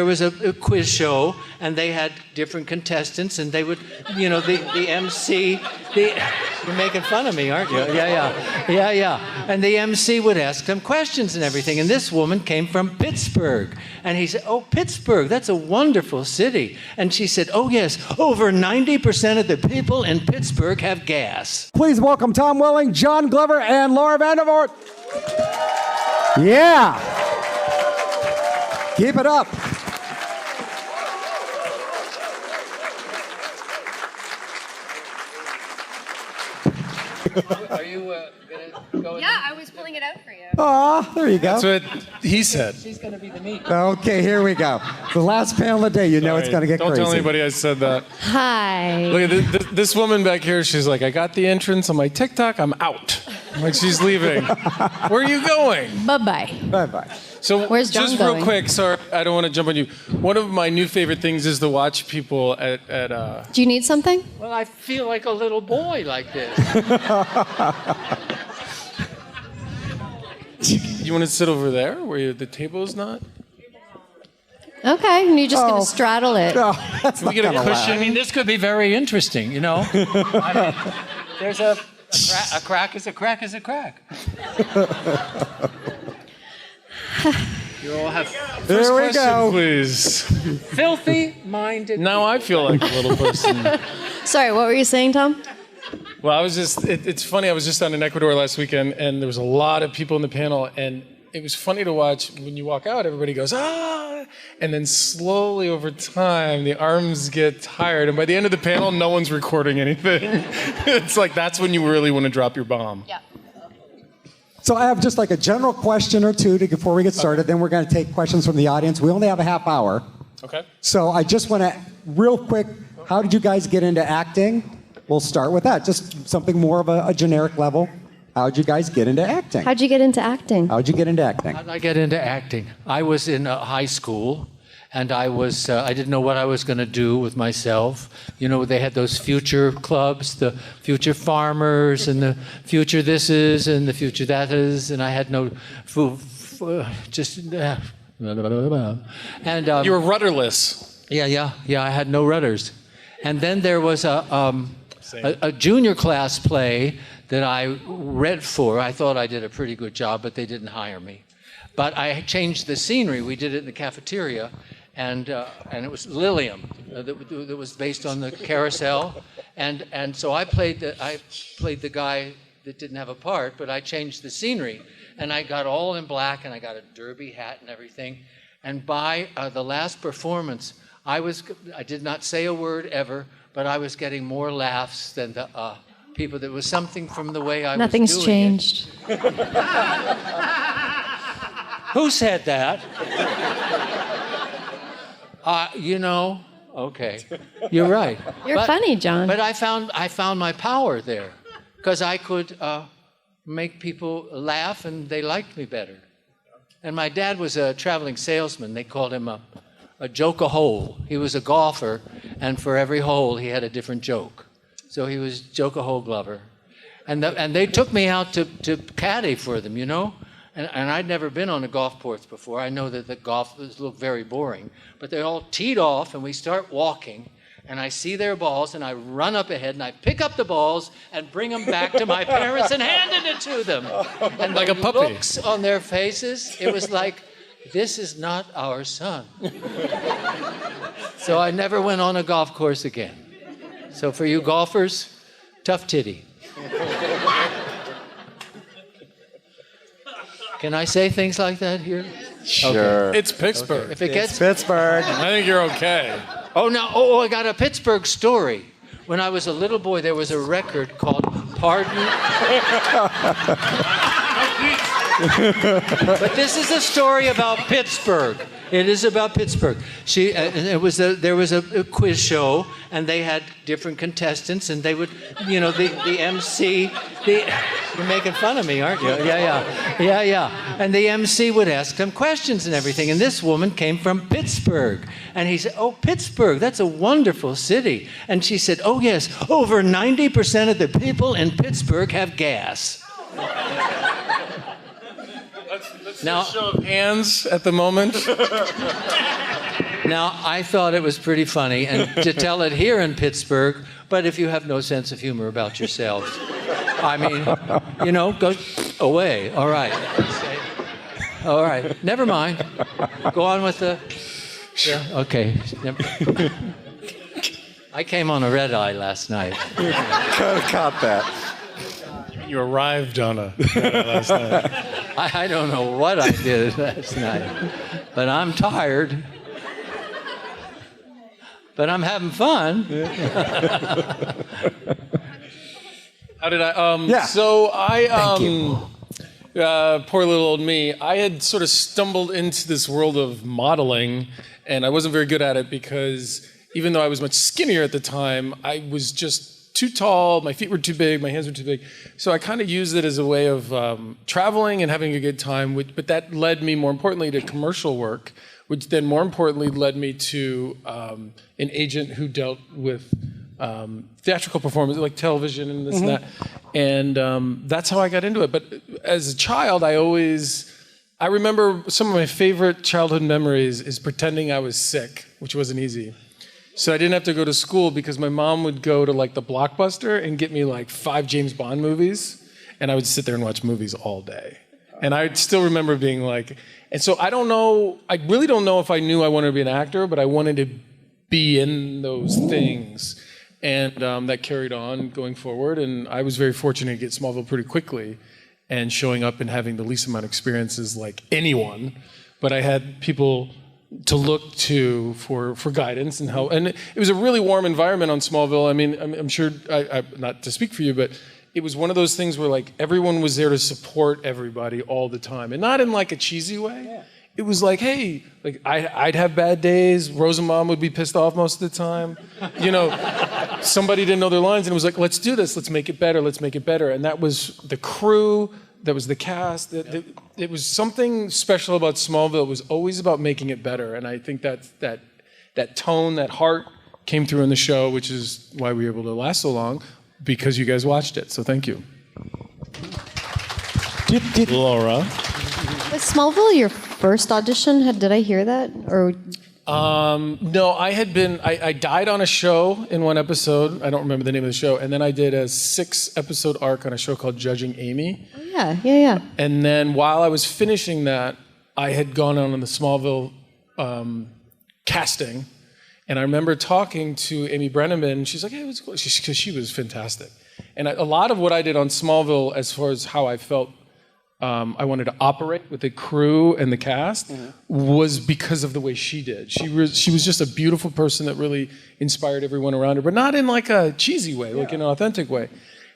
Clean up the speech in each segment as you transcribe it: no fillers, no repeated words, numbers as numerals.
a quiz show, and they had different contestants, and they would, the MC, you're making fun of me, aren't you? Yeah. And the MC would ask them questions and everything, and this woman came from Pittsburgh, and he said, "Oh, Pittsburgh, that's a wonderful city." And she said, "Oh yes, over 90% of the people in Pittsburgh have gas." Please welcome Tom Welling, John Glover, and Laura Vandervoort. Yeah. Keep it up. Are you gonna go? Yeah, I was pulling it out for you. Aw, there you go. That's what he said. She's gonna be the meat. Okay, here we go. The last panel of the day. You know it's going to get Don't crazy. tell anybody I said that. Hi. Look at this woman back here. She's like, I got the entrance on my TikTok. I'm out. Like she's leaving. Where are you going? Bye-bye. Bye-bye. So Where's John just going? real quick, sorry, I don't want to jump on you. One of my new favorite things is to watch people at Do you need something? Well, I feel like a little boy like this. You want to sit over there where the table is not? Okay, and you're just going to straddle it. No, that's Can we not get a gonna cushion? I mean, this could be very interesting, there's a crack is a crack is a crack. You all have There we Question, go. please. filthy-minded. Now I feel like a little person. Sorry, what were you saying, Tom? Well, I was just, it's funny, I was just down in Ecuador last weekend, and there was a lot of people in the panel, and it was funny to watch. When you walk out, everybody goes, ah, and then slowly over time, the arms get tired, and by the end of the panel, no one's recording anything. It's like, that's when you really want to drop your bomb. Yeah. So I have just like a general question or two before we get started. Then we're going to take questions from the audience. We only have a half hour. Okay. So I just want to, real quick, how did you guys get into acting? We'll start with that. Just something more of a generic level. How did you guys get into acting? How'd you get into acting? How'd you get into acting? How did I get into acting? I was in high school, and I didn't know what I was going to do with myself. They had those future clubs, the future farmers, and the future this is, and the future that is, and I had no, and You were rudderless. Yeah, I had no rudders. And then there was a junior class play that I read for. I thought I did a pretty good job, but they didn't hire me. But I changed the scenery. We did it in the cafeteria, and it was Lilium that was based on the carousel. And so I played the guy that didn't have a part, but I changed the scenery. And I got all in black, and I got a derby hat and everything. And by the last performance, I did not say a word ever, but I was getting more laughs than the people. There was something from the way I Nothing's was doing changed. it. Who said that? Okay. You're right. You're funny, John. But I found my power there, because I could make people laugh, and they liked me better. And my dad was a traveling salesman. They called him a joke-a-hole. He was a golfer, and for every hole, he had a different joke. So he was joke-a-hole Glover. And they took me out to caddy for them, And I'd never been on a golf course before. I know that the golf looked very boring. But they all teed off, and we start walking, and I see their balls, and I run up ahead, and I pick up the balls and bring them back to my parents and handed it to them. And like the a puppy. looks on their faces, it was like, this is not our son. So I never went on a golf course again. So for you golfers, tough titty. Can I say things like that here? Sure. It's Pittsburgh. If it gets Pittsburgh. I think you're okay. Oh, no. Oh, I got a Pittsburgh story. When I was a little boy, there was a record called Pardon. But this is a story about Pittsburgh. It is about Pittsburgh. There was a quiz show, and they had different contestants, and they would, the MC, you're making fun of me, aren't you? Yeah. And the MC would ask them questions and everything, and this woman came from Pittsburgh. And he said, "Oh, Pittsburgh, that's a wonderful city." And she said, "Oh, yes, over 90% of the people in Pittsburgh have gas." Let's now, show of hands at the moment. Now, I thought it was pretty funny, and to tell it here in Pittsburgh, but if you have no sense of humor about yourselves, I mean, go away. All right. All right. Never mind. Go on with the... Yeah. Okay. I came on a red eye last night. Caught that. You arrived on a last night. I don't know what I did last night, but I'm tired. But I'm having fun. How did I? Yeah. So I, Thank you. poor little old me. I had sort of stumbled into this world of modeling, and I wasn't very good at it because even though I was much skinnier at the time, I was just too tall. My feet were too big. My hands were too big. So I kind of used it as a way of traveling and having a good time. But that led me, more importantly, to commercial work, which then more importantly led me to an agent who dealt with theatrical performance, like television and this and that. And that's how I got into it. But as a child, I remember some of my favorite childhood memories is pretending I was sick, which wasn't easy. So I didn't have to go to school because my mom would go to like the Blockbuster and get me like 5 James Bond movies. And I would sit there and watch movies all day. And I still remember being like, and so I really don't know if I knew I wanted to be an actor, but I wanted to be in those things. And that carried on going forward. And I was very fortunate to get Smallville pretty quickly and showing up and having the least amount of experiences like anyone. But I had people to look to for guidance and help. And it was a really warm environment on Smallville. I mean, I'm sure, not to speak for you, but it was one of those things where like everyone was there to support everybody all the time. And not in like a cheesy way. Yeah. It was like, hey, like I'd have bad days. Rosenbaum would be pissed off most of the time. Somebody didn't know their lines and it was like, let's do this. Let's make it better. Let's make it better. And that was the crew. That was the cast. It was something special about Smallville. It was always about making it better. And I think that tone, that heart came through in the show, which is why we were able to last so long, because you guys watched it. So thank you. Laura? Was Smallville your first audition? Did I hear that? Or No, I died on a show in one episode. I don't remember the name of the show. And then I did a 6-episode arc on a show called Judging Amy. Oh, yeah. And then while I was finishing that, I had gone on the Smallville casting. And I remember talking to Amy Brenneman. She's like, hey, what's cool? Because she was fantastic. And a lot of what I did on Smallville, as far as how I felt I wanted to operate with the crew and the cast, was because of the way she did. She was just a beautiful person that really inspired everyone around her, but not in like a cheesy way, like in an authentic way.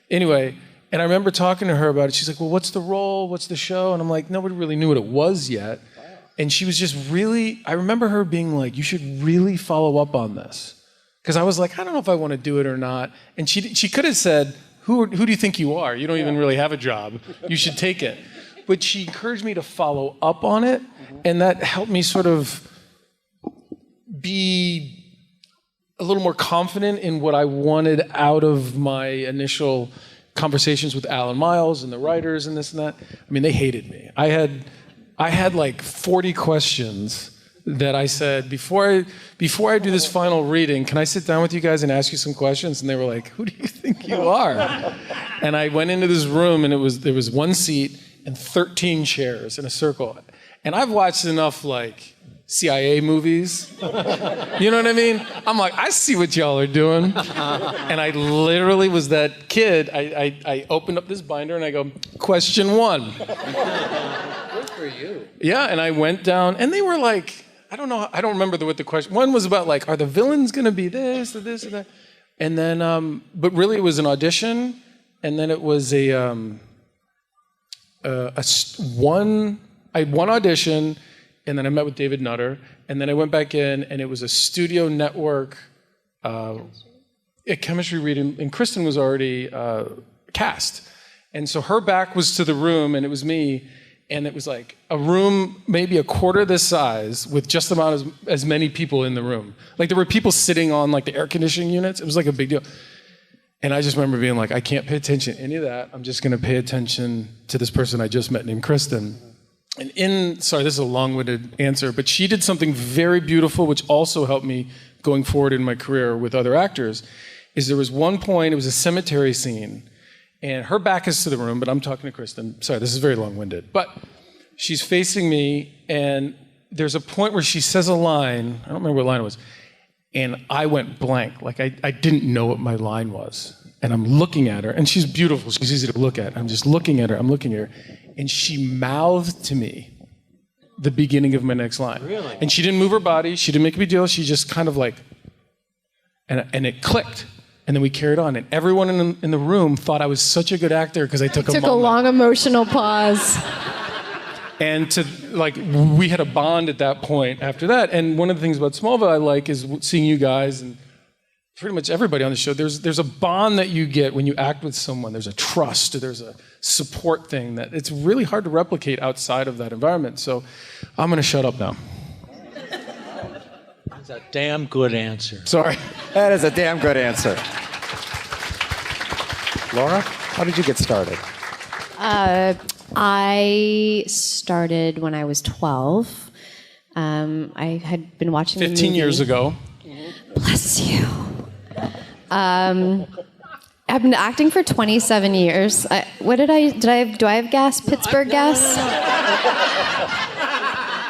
Anyway, and I remember talking to her about it. She's like, well, what's the role? What's the show? And I'm like, nobody really knew what it was yet. And she was just really, I remember her being like, you should really follow up on this. Because I was like, I don't know if I want to do it or not. And she could have said, who do you think you are? You don't even really have a job. You should take it. But she encouraged me to follow up on it, and that helped me sort of be a little more confident in what I wanted out of my initial conversations with Alan Miles and the writers and this and that. I mean, they hated me. I had like 40 questions that I said, before I do this final reading, can I sit down with you guys and ask you some questions? And they were like, who do you think you are? And I went into this room, and there was one seat and 13 chairs in a circle. And I've watched enough like CIA movies. You know what I mean? I'm like, I see what y'all are doing. And I literally was that kid. I opened up this binder and I go, question 1. Good for you. Yeah, and I went down and they were like, I don't remember what the question. One was about like, are the villains gonna be this or this or that? And then, but really it was an audition, and then it was I had one audition, and then I met with David Nutter, and then I went back in, and it was a studio network a chemistry reading, and Kristen was already cast. And so her back was to the room, and it was me, and it was like a room maybe a quarter this size with just about as many people in the room. Like there were people sitting on like the air conditioning units. It was like a big deal. And I just remember being like, I can't pay attention to any of that. I'm just going to pay attention to this person I just met named Kristen. sorry, this is a long-winded answer, but she did something very beautiful, which also helped me going forward in my career with other actors, is there was one point, it was a cemetery scene, and her back is to the room, but I'm talking to Kristen. Sorry, this is very long-winded. But she's facing me, and there's a point where she says a line, I don't remember what line it was, and I went blank. Like, I didn't know what my line was. And I'm looking at her, and she's beautiful, she's easy to look at. I'm just looking at her, and she mouthed to me the beginning of my next line. Really? And she didn't move her body, she didn't make a big deal, she just kind of like, and it clicked. And then we carried on, and everyone in the room thought I was such a good actor because I took a moment. Took a long emotional pause. And we had a bond at that point after that. And one of the things about Smallville I like is seeing you guys and pretty much everybody on the show. There's a bond that you get when you act with someone. There's a trust, there's a support thing that it's really hard to replicate outside of that environment. So I'm gonna shut up now. That's a damn good answer. Sorry. That is a damn good answer. Laura, how did you get started? I started when I was 12. I had been watching 15 years ago. Bless you. I've been acting for 27 years. Do I have gas? Pittsburgh gas?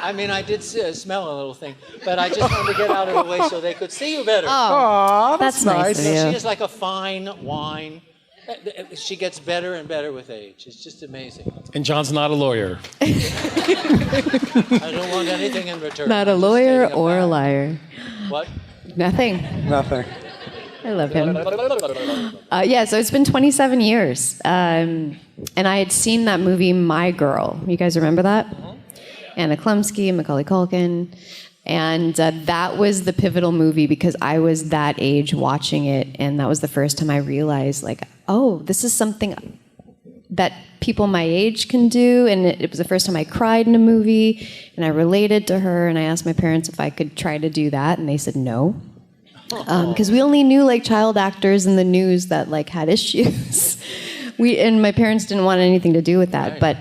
I mean, I did smell a little thing, but I just wanted to get out of the way so they could see you better. Oh, that's nice of She you. is like a fine wine. She gets better and better with age. It's just amazing. And John's not a lawyer. I don't want anything in return. Not a I'm just lawyer taking or a back. liar. What? Nothing. Nothing. I love him. So it's been 27 years. And I had seen that movie, My Girl. You guys remember that? Anna Klumsky, Macaulay Culkin. And that was the pivotal movie because I was that age watching it. And that was the first time I realized, like, oh, this is something that people my age can do. And it was the first time I cried in a movie. And I related to her. And I asked my parents if I could try to do that. And they said no. Because we only knew like child actors in the news that like had issues. And my parents didn't want anything to do with that. Right. But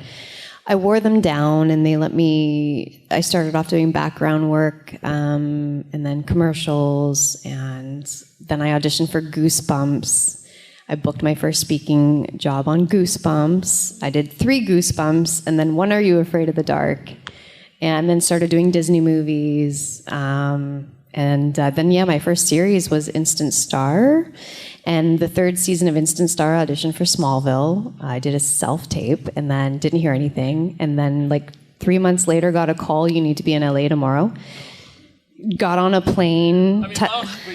I wore them down, and they let me. I started off doing background work, and then commercials, and then I auditioned for Goosebumps. I booked my first speaking job on Goosebumps. I did 3 Goosebumps, and then 1 Are You Afraid of the Dark? And then started doing Disney movies. And then my first series was Instant Star. And the 3rd season of Instant Star auditioned for Smallville. I did a self-tape and then didn't hear anything. And then like 3 months later got a call, you need to be in LA tomorrow. Got on a plane.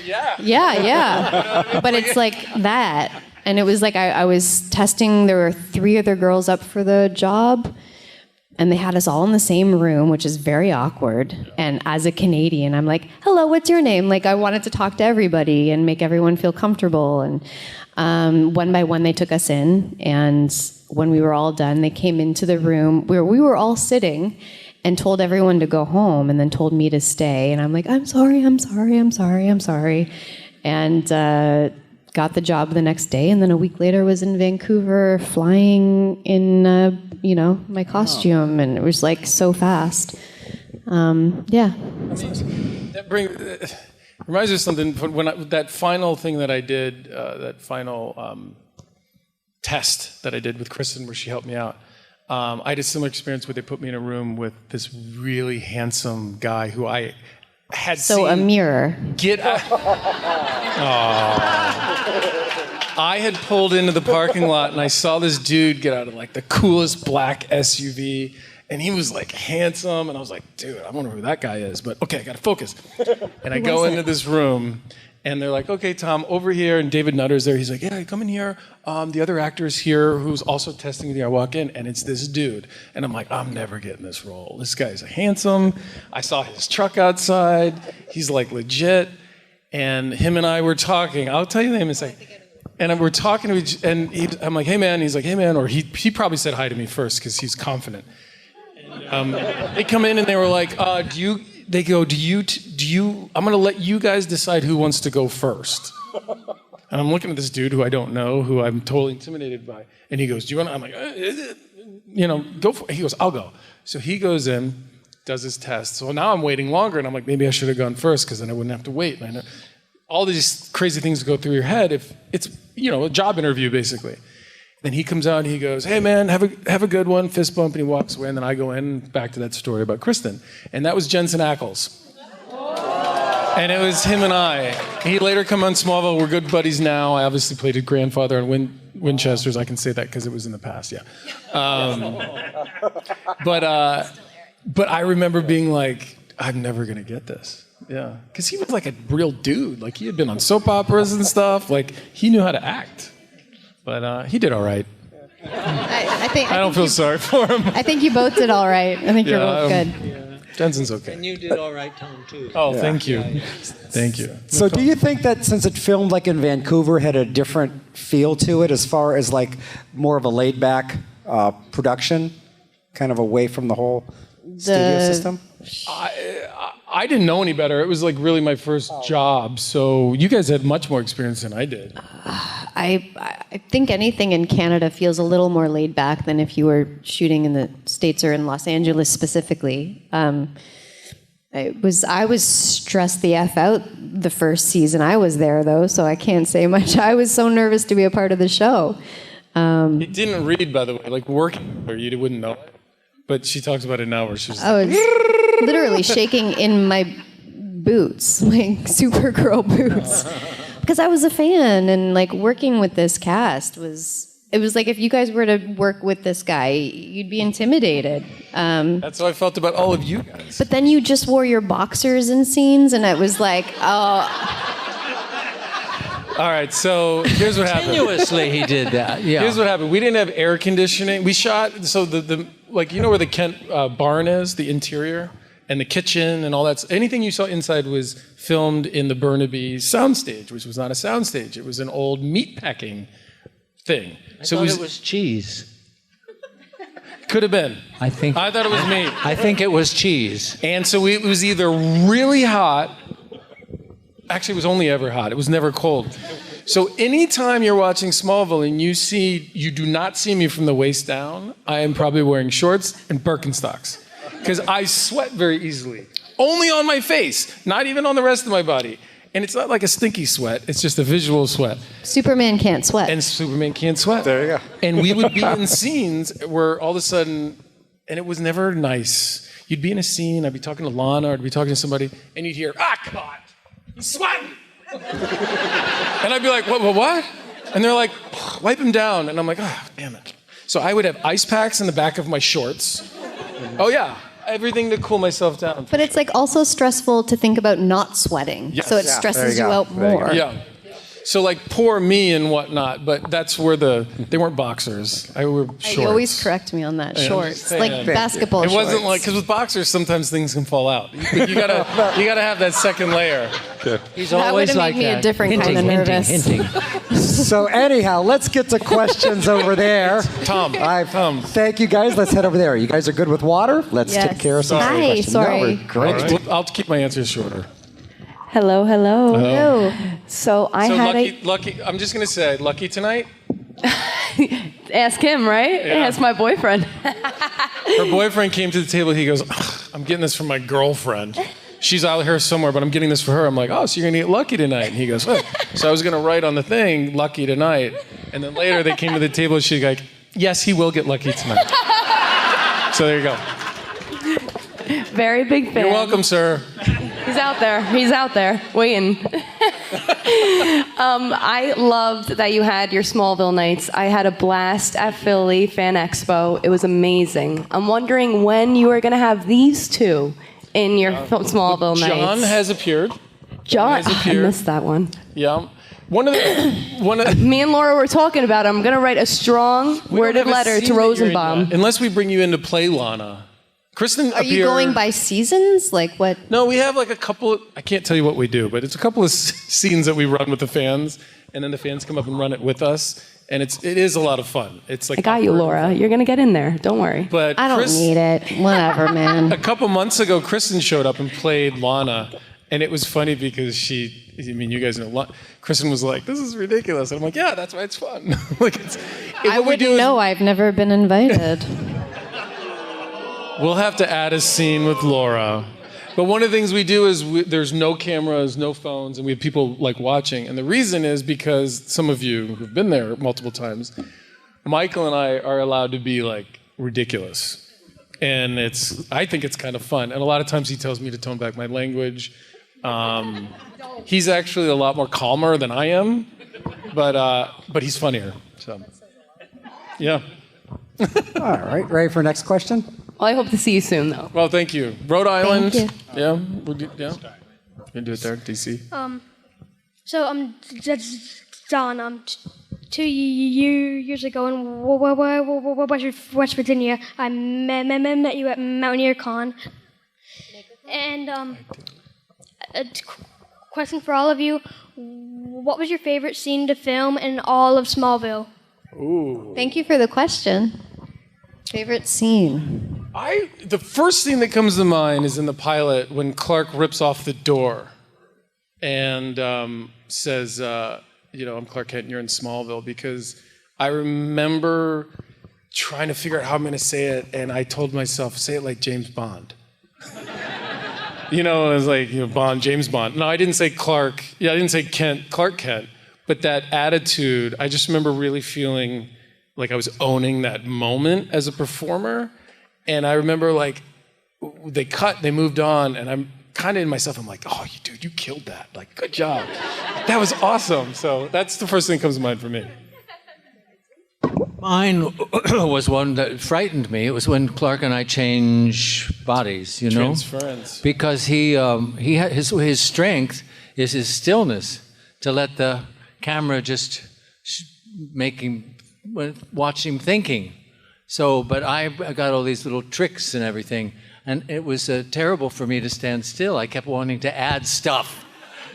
Yeah. But it's like that. And it was like I was testing, there were 3 other girls up for the job. And they had us all in the same room, which is very awkward. And as a Canadian, I'm like, hello, what's your name? Like, I wanted to talk to everybody and make everyone feel comfortable. And one by one, they took us in. And when we were all done, they came into the room where we were all sitting and told everyone to go home and then told me to stay. And I'm like, I'm sorry. And got the job the next day. And then a week later was in Vancouver flying in my costume, and it was like so fast. That reminds me of something. That final thing that I did, that final test that I did with Kristen, where she helped me out. I had a similar experience where they put me in a room with this really handsome guy who I had seen. A mirror. Get out. I had pulled into the parking lot and I saw this dude get out of like the coolest black SUV, and he was like handsome, and I was like, dude, I wonder who that guy is, but okay, I gotta focus. And I go into this room and they're like, okay, Tom, over here, and David Nutter's there. He's like, yeah, come in here. The other actor's here who's also testing with you. I walk in and it's this dude. And I'm like, I'm never getting this role. This guy's handsome. I saw his truck outside. He's like legit. And him and I were talking. I'll tell you the name in a second. And we're talking to each, and I'm like, hey man. He's like, hey man. Or he probably said hi to me first because he's confident. And, they come in and they were like, they go, do you, I'm going to let you guys decide who wants to go first. And I'm looking at this dude who I don't know, who I'm totally intimidated by. And he goes, do you want to, I'm like, go for it. He goes, I'll go. So he goes in, does his test. So now I'm waiting longer, and I'm like, maybe I should have gone first because then I wouldn't have to wait. And I know all these crazy things go through your head if it's, a job interview, basically. Then he comes out and he goes, hey man, have a good one, fist bump, and he walks away. And then I go in, back to that story about Kristen. And that was Jensen Ackles. And it was him and I. He later come on Smallville. We're good buddies now. I obviously played his grandfather on Winchester's. I can say that because it was in the past, yeah. But I remember being like, I'm never going to get this. Yeah. Because he was like a real dude. Like, he had been on soap operas and stuff. Like, he knew how to act. But he did all right. I don't feel sorry for him. I think you both did all right. I think you're both good. Yeah. Jensen's okay. And you did all right, Tom, too. Oh, thank you. Thank you. So do you think that since it filmed like in Vancouver had a different feel to it as far as like more of a laid back production, kind of away from the whole studio system? I didn't know any better. It was like really my first job. So you guys had much more experience than I did. I think anything in Canada feels a little more laid back than if you were shooting in the States or in Los Angeles specifically. I was stressed the F out the first season I was there, though, so I can't say much. I was so nervous to be a part of the show. It didn't read, by the way. Like working, or you wouldn't know it. But she talks about it now where she's I was literally shaking in my boots, like Supergirl boots. Because I was a fan, and like working with this cast was like if you guys were to work with this guy, you'd be intimidated. That's how I felt about all of you guys. But then you just wore your boxers in scenes, and it was like, oh. All right, so here's what happened. Continuously he did that, yeah. Here's what happened. We didn't have air conditioning. We shot, so the like, you know where the Kent barn is, the interior, and the kitchen and all that. Anything you saw inside was filmed in the Burnaby soundstage, which was not a soundstage. It was an old meat packing thing. I thought it was cheese. Could have been. I thought it was meat. I think it was cheese. And so it was either really hot. Actually, it was only ever hot. It was never cold. So anytime you're watching Smallville and you do not see me from the waist down, I am probably wearing shorts and Birkenstocks. Because I sweat very easily. Only on my face, not even on the rest of my body. And it's not like a stinky sweat, it's just a visual sweat. Superman can't sweat. And Superman can't sweat. There you go. And we would be in scenes where all of a sudden, and it was never nice. You'd be in a scene, I'd be talking to Lana, or I'd be talking to somebody, and you'd hear, God, he's sweating. And I'd be like, what? And they're like, wipe him down. And I'm like, oh, damn it. So I would have ice packs in the back of my shorts. Oh, yeah. Everything to cool myself down. But it's like also stressful to think about not sweating. Yes. So it Yeah, stresses there you you out go. There you more. go. Yeah. So like poor me and whatnot, but that's where they weren't boxers. I wore shorts. You always correct me on that. Yeah, I'm Shorts, just saying. like Thank you. basketball It shorts. wasn't like, because with boxers, sometimes things can fall out. You gotta have that second layer. He's That always would've like made me a that. different kind of nervous. Hinting. So anyhow, let's get to questions over there. Tom. Thank you guys. Let's head over there. You guys are good with water? Let's Yes. take care of some Hi, questions. sorry. No, we're great. All right. I'll keep my answers shorter. Hello, hello. No. So I So had lucky. I'm just gonna say, lucky tonight. ask him, right? Yeah. Ask my boyfriend. Her boyfriend came to the table. He goes, I'm getting this for my girlfriend. She's out here somewhere, but I'm getting this for her. I'm like, oh, so you're gonna get lucky tonight? And he goes, oh. So I was gonna write on the thing, lucky tonight. And then later they came to the table. She's like, yes, he will get lucky tonight. So there you go. Very big fan. You're welcome, sir. He's out there. He's out there waiting. I loved that you had your Smallville nights. I had a blast at Philly Fan Expo. It was amazing. I'm wondering when you are going to have these two in your Smallville nights. John has appeared. John, has I appeared. missed that one. Yeah. One of the Me and Laura were talking about it. I'm going to write a strong we don't worded have a letter scene to that you're in Rosenbaum. yet, unless we bring you in to play Lana. Kristen Are you going by seasons? Like what? No, we have like a couple. I can't tell you what we do, but it's a couple of scenes that we run with the fans, and then the fans come up and run it with us, and it is a lot of fun. It's like I got you, Laura. You're going to get in there. Don't worry. But I don't need it. Whatever, man. A couple months ago, Kristen showed up and played Lana, and it was funny because you guys know, Kristen was like, "This is ridiculous," and I'm like, "Yeah, that's why it's fun." I wouldn't know. I've never been invited. We'll have to add a scene with Laura. But one of the things we do is there's no cameras, no phones, and we have people like watching. And the reason is because some of you who've been there multiple times, Michael and I are allowed to be like ridiculous. And I think it's kind of fun. And a lot of times he tells me to tone back my language. He's actually a lot more calmer than I am, but he's funnier. So, yeah. All right, ready for next question? Well, I hope to see you soon, though. Well, thank you. Rhode Island. Thank Yeah. Yeah. You can do it there, DC. So Don, 2 years ago in West Virginia, I met you at Mountaineer Con. And a question for all of you: what was your favorite scene to film in all of Smallville? Ooh. Thank you for the question. Favorite scene? The first thing that comes to mind is in the pilot when Clark rips off the door and says, I'm Clark Kent and you're in Smallville, because I remember trying to figure out how I'm going to say it, and I told myself, say it like James Bond. I was like, Bond, James Bond. No, I didn't say Clark. Yeah, I didn't say Kent, Clark Kent. But that attitude, I just remember really feeling like I was owning that moment as a performer. And I remember they moved on, and I'm kind of in myself, I'm like, oh, dude, you killed that. Like, good job. That was awesome. So that's the first thing that comes to mind for me. Mine was one that frightened me. It was when Clark and I changed bodies, Transference. because he had his strength is his stillness, to let the camera just watch him thinking. So, but I got all these little tricks and everything, and it was terrible for me to stand still. I kept wanting to add stuff.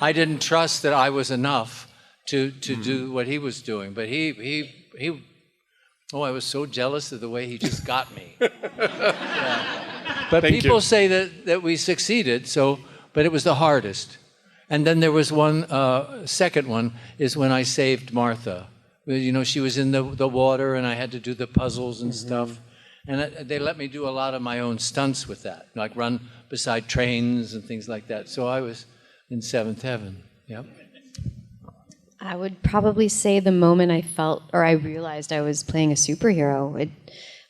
I didn't trust that I was enough to do what he was doing. But I was so jealous of the way he just got me. Yeah. But Thank people you. say that we succeeded. But it was the hardest. And then there was one second one is when I saved Martha. She was in the water, and I had to do the puzzles and stuff. And they let me do a lot of my own stunts with that, like run beside trains and things like that. So I was in seventh heaven. Yep. I would probably say the moment I realized I was playing a superhero.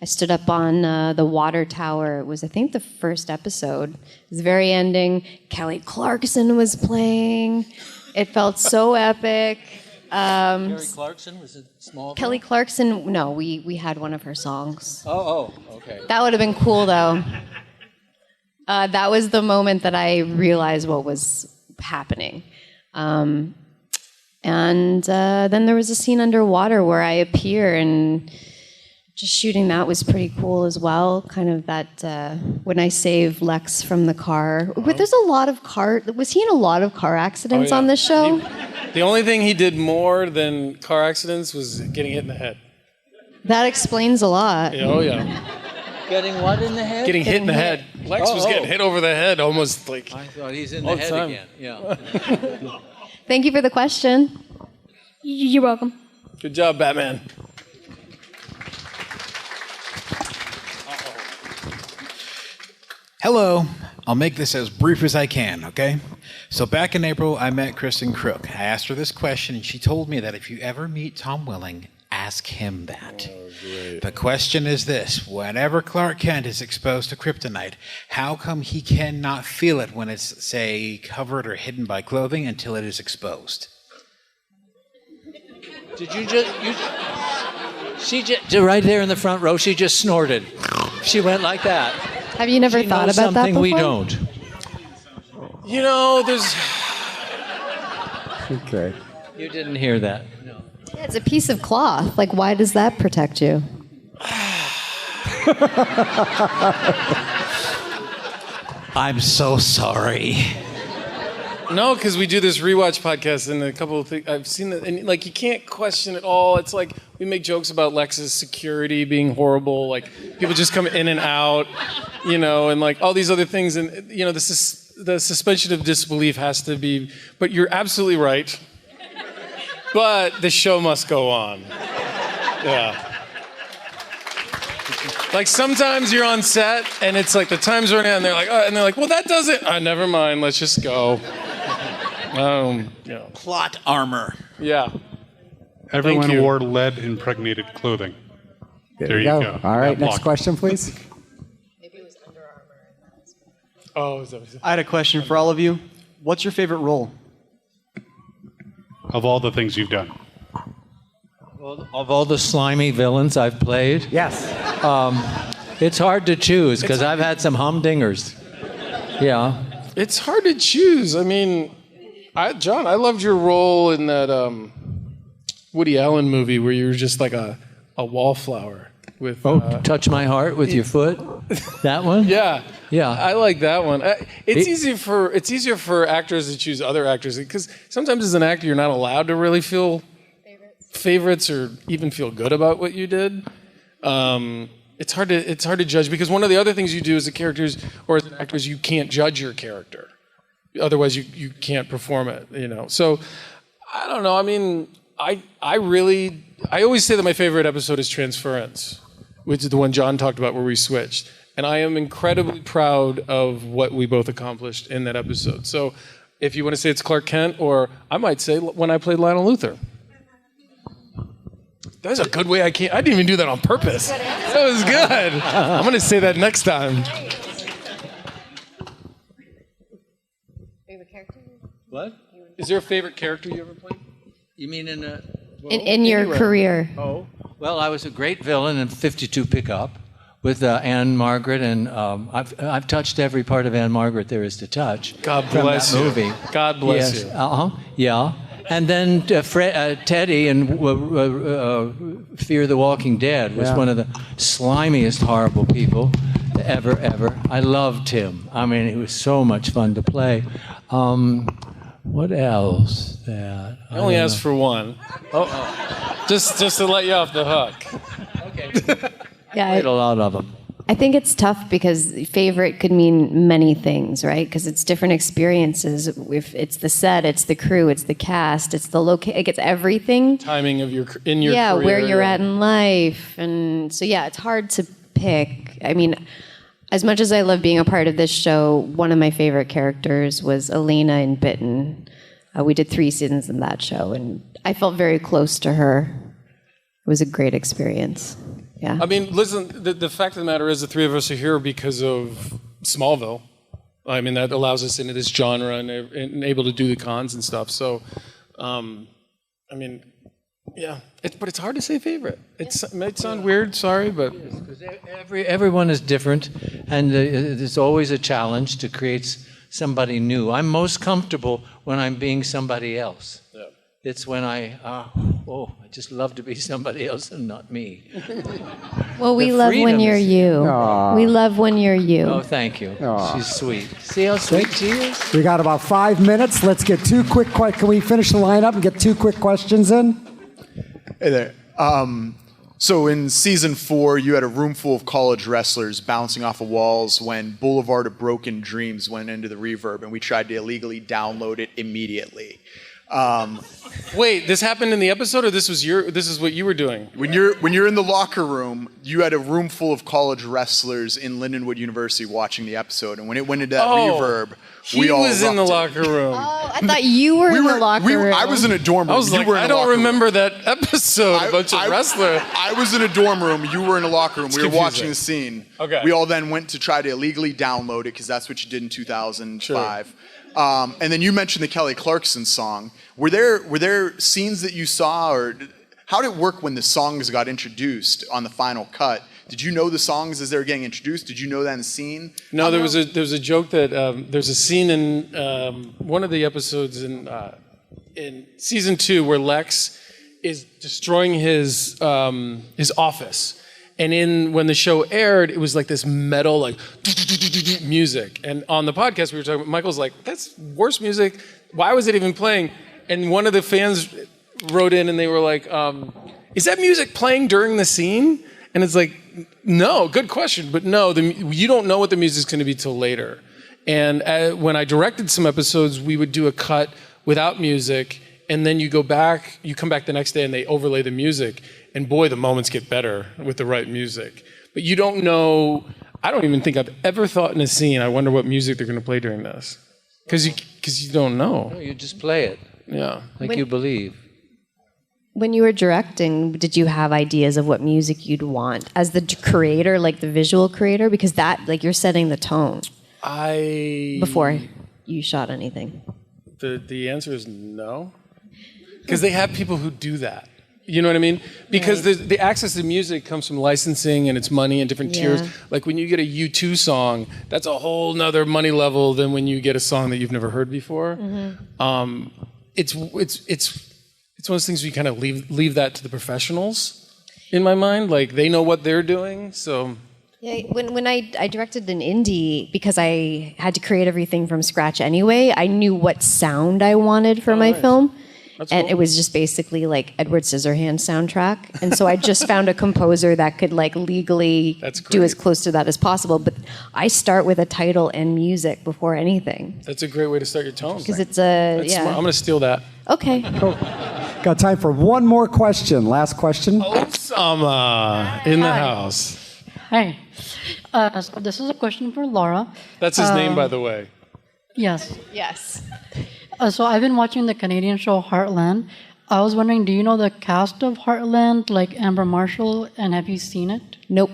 I stood up on the water tower. It was, I think, the first episode. It was the very ending. Kelly Clarkson was playing. It felt so epic. Kelly Clarkson was it Smallville? Kelly Clarkson, no, we had one of her songs. Oh, okay. That would have been cool, though. That was the moment that I realized what was happening. And then there was a scene underwater where I appear, and just shooting that was pretty cool as well. Kind of that when I save Lex from the car. But there's a lot of was he in a lot of car accidents on this show? The only thing he did more than car accidents was getting hit in the head. That explains a lot. Yeah, oh, yeah. Getting what in the head? Getting hit in the head. Lex was getting hit over the head almost like... I thought he's in all the the head time. again. Yeah. Thank you for the question. You're welcome. Good job, Batman. Hello. I'll make this as brief as I can, okay? So back in April, I met Kristen Crook. I asked her this question, and she told me that if you ever meet Tom Welling, ask him that. Oh, great. The question is this: whenever Clark Kent is exposed to kryptonite, how come he cannot feel it when it's, say, covered or hidden by clothing until it is exposed? Did she just right there in the front row, she just snorted. She went like that. Have you never She thought knows about that something before? we don't. There's... Okay. You didn't hear that. No. Yeah, it's a piece of cloth. Like, why does that protect you? I'm so sorry. No, because we do this rewatch podcast, and a couple of things I've seen that, and you can't question it all. It's like we make jokes about Lex's security being horrible, like people just come in and out, and like all these other things, and the suspension of disbelief has to be. But you're absolutely right. But the show must go on. Yeah. Like sometimes you're on set and it's like the time's running out and they're like, oh, and they're like, well, that doesn't. Never mind. Let's just go. Plot armor. Yeah. Everyone you. wore lead-impregnated clothing. There you go. All right, next question, please. Oh, is that what I had a question for all of you. What's your favorite role? Of all the things you've done. Of all the slimy villains I've played, Yes. it's hard to choose because I've had some humdingers. Yeah. It's hard to choose. I mean, John, I loved your role in that Woody Allen movie where you were just like a wallflower with. Touch my heart with your foot. That one. Yeah. Yeah. I like that one. It's easier for actors to choose other actors because sometimes as an actor you're not allowed to really feel favorites or even feel good about what you did. It's hard to judge because one of the other things you do as a character or as an actor is you can't judge your character. Otherwise you can't perform it, So I don't know. I mean, I always say that my favorite episode is Transference, which is the one John talked about where we switched. And I am incredibly proud of what we both accomplished in that episode. So if you want to say it's Clark Kent, or I might say when I played Lionel Luthor. That's a good way I didn't even do that on purpose. That was good. I'm going to say that next time. Favorite character? What? Is there a favorite character you ever played? You mean in a? In your career? Oh. Well, I was a great villain in 52 Pickup with Anne Margaret, and I've touched every part of Anne Margaret there is to touch. God from bless that you. movie. God bless Yes. you. Yeah. And then Teddy in Fear the Walking Dead was one of the slimiest, horrible people ever. I loved him. I mean, it was so much fun to play. What else? I only asked for one. Just to let you off the hook. Okay. Yeah, Played a lot of them. I think it's tough because favorite could mean many things, right? Because it's different experiences. If it's the set, it's the crew, it's the cast, it's the location, it's everything. Timing of your career. Yeah, where you're at in life, and so it's hard to pick. I mean, as much as I love being a part of this show, one of my favorite characters was Elena in Bitten. We did 3 seasons in that show, and I felt very close to her. It was a great experience. Yeah. I mean, listen, the fact of the matter is the three of us are here because of Smallville. I mean, that allows us into this genre and able to do the cons and stuff. So, I mean, yeah. But it's hard to say favorite. It might sound weird, sorry, but... Everyone is different, and there's always a challenge to create somebody new. I'm most comfortable when I'm being somebody else. Yeah. It's when I just love to be somebody else and not me. Well, we The love when freedom you're is- you. Aw. We love when you're you. Oh, thank you. Aw. She's sweet. See how sweet she is? We got about 5 minutes. Let's get 2 quick. Can we finish the lineup and get 2 quick questions in? Hey there. So in season 4, you had a room full of college wrestlers bouncing off of walls when Boulevard of Broken Dreams went into the reverb, and we tried to illegally download it immediately. Wait, this happened in the episode, or this is what you were doing? When you're in the locker room, you had a room full of college wrestlers in Lindenwood University watching the episode, and when it went into that reverb, we all He was in the erupted. locker room. Oh, I thought you were in the locker room. I was in a dorm room. I was You like, were in I a don't locker room. remember that episode. A bunch of wrestlers. I was in a dorm room. You were in a locker room. We were confusing. watching the scene. Okay. We all then went to try to illegally download it because that's what you did in 2005. And then you mentioned the Kelly Clarkson song. Were there scenes that you saw, or how did it work when the songs got introduced on the final cut? Did you know the songs as they were getting introduced? Did you know that in the scene? No, there was a joke that there's a scene in one of the episodes in season 2 where Lex is destroying his office, and when the show aired, it was like this metal like music. And on the podcast we were talking, Michael's like, "That's worse music. Why was it even playing?" And one of the fans wrote in and they were like, "Is that music playing during the scene?" And it's like, no, good question, but no, you don't know what the music's going to be till later. And when I directed some episodes, we would do a cut without music, and then you come back the next day and they overlay the music, and boy, the moments get better with the right music. But you don't know. I don't even think I've ever thought in a scene, I wonder what music they're going to play during this. Because you don't know. No, you just play it. Yeah. Like you believe. When you were directing, did you have ideas of what music you'd want as the creator, like the visual creator? Because that, like, you're setting the tone before you shot anything. The answer is no. Because they have people who do that. You know what I mean? Because the access to music comes from licensing and it's money and different tiers. Like when you get a U2 song, that's a whole nother money level than when you get a song that you've never heard before. It's one of those things where you kind of leave that to the professionals, in my mind. Like they know what they're doing, so. Yeah, when I directed an indie, because I had to create everything from scratch anyway, I knew what sound I wanted for my film. That's and cool. It was just basically like Edward Scissorhands soundtrack. And so I just found a composer that could like legally do as close to that as possible. But I start with a title and music before anything. That's a great way to start your tone. Because it's a, Smart. I'm going to steal that. Okay. Cool. Got time for one more question. Last question. Osama in the house. Hi. So this is a question for Laura. That's his name, by the way. Yes. Yes. So I've been watching the Canadian show Heartland. I was wondering, do you know the cast of Heartland, like Amber Marshall, and have you seen it? Nope.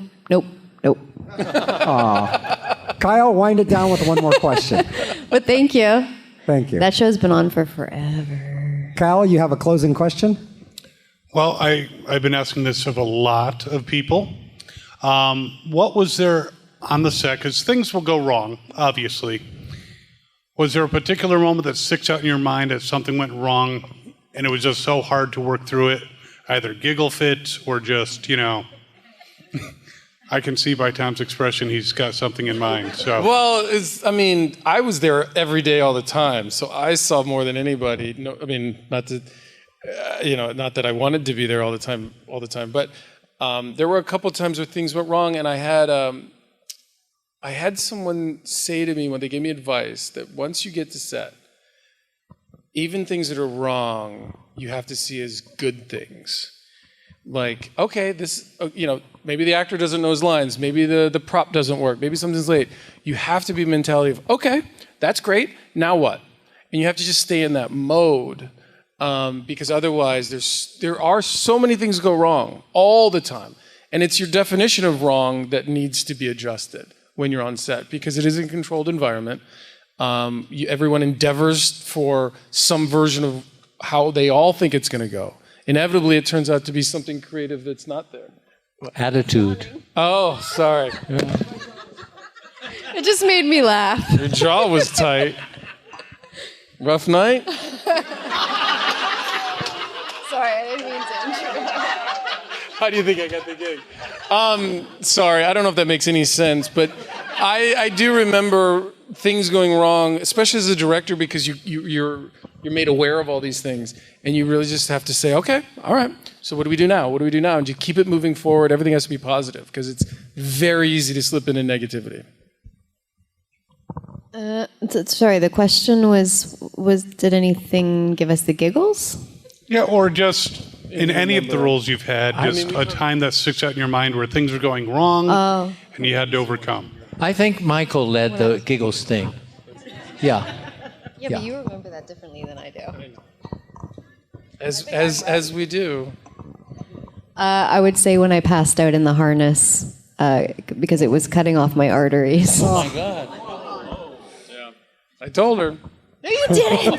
Kyle, wind it down with one more question. But thank you. Thank you. That show's been on for forever. Kyle, you have a closing question? Well, I've been asking this of a lot of people. What was there on the set? Because things will go wrong, obviously. Was there a particular moment that sticks out in your mind that something went wrong and it was just so hard to work through it? Either giggle fit or just, I can see by Tom's expression he's got something in mind. So. Well, I was there every day all the time, so I saw more than anybody. No, not that I wanted to be there all the time, but there were a couple times where things went wrong, and I had someone say to me when they gave me advice that once you get to set, even things that are wrong, you have to see as good things. Like, okay, this, maybe the actor doesn't know his lines, maybe the prop doesn't work, maybe something's late. You have to be a mentality of, okay, that's great, now what? And you have to just stay in that mode, because otherwise there are so many things go wrong all the time. And it's your definition of wrong that needs to be adjusted when you're on set, because it is a controlled environment. Everyone endeavors for some version of how they all think it's going to go. Inevitably, it turns out to be something creative that's not there. Attitude. Oh, sorry. It just made me laugh. Your jaw was tight. Rough night? Sorry, I didn't mean to intrude. How do you think I got the gig? Sorry, I don't know if that makes any sense, but I do remember things going wrong, especially as a director, because you're made aware of all these things, and you really just have to say, okay, all right, so what do we do now? What do we do now? And you keep it moving forward. Everything has to be positive, because it's very easy to slip into negativity. Sorry, the question was did anything give us the giggles? Yeah, or just in any of the roles you've had, just a time that sticks out in your mind where things were going wrong and you had to overcome. I think Michael led the giggles thing. Yeah. Yeah, but you remember that differently than I do. As we do. I would say when I passed out in the harness because it was cutting off my arteries. Oh my God. Yeah. I told her. No, you didn't.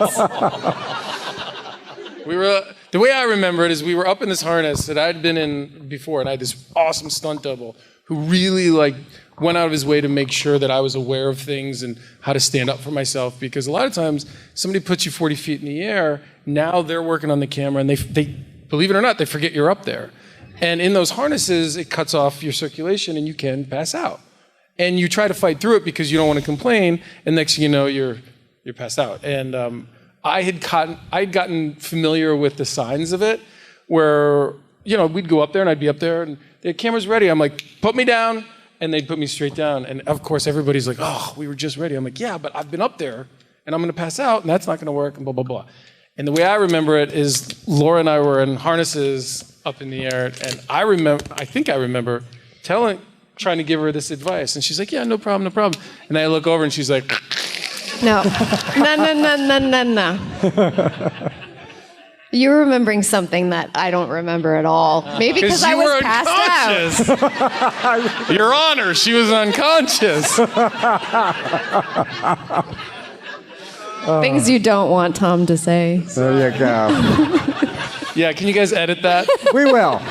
The way I remember it is we were up in this harness that I'd been in before, and I had this awesome stunt double who really went out of his way to make sure that I was aware of things and how to stand up for myself, because a lot of times somebody puts you 40 feet in the air, now they're working on the camera, and they believe it or not, they forget you're up there. And in those harnesses, it cuts off your circulation and you can pass out. And you try to fight through it because you don't want to complain, and next thing you know, you're passed out. And I'd gotten familiar with the signs of it, where we'd go up there and I'd be up there and the camera's ready. I'm like, put me down, and they'd put me straight down. And of course, everybody's like, oh, we were just ready. I'm like, yeah, but I've been up there and I'm going to pass out, and that's not going to work, and blah blah blah. And the way I remember it is Laura and I were in harnesses up in the air, and I think I remember telling trying to give her this advice. And she's like, yeah, no problem, no problem. And I look over and she's like, No. No. You're remembering something that I don't remember at all. Maybe because I was passed out. Your Honor, she was unconscious. Things you don't want Tom to say. There you go. Yeah, can you guys edit that? We will.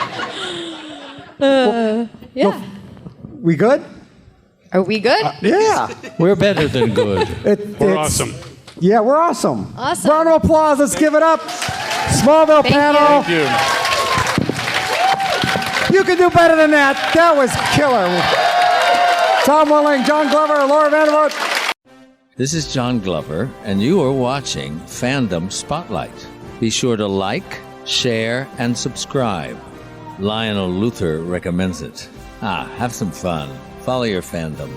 Yeah. We good? Are we good? Yeah. We're better than good. We're awesome. Yeah, we're awesome. Awesome. Round of applause. Let's give it up. Smallville Thank panel. Thank you. You can do better than that. That was killer. Tom Welling, John Glover, Laura Vandervoort. This is John Glover, and you are watching Fandom Spotlight. Be sure to like, share, and subscribe. Lionel Luther recommends it. Have some fun. Follow your fandom.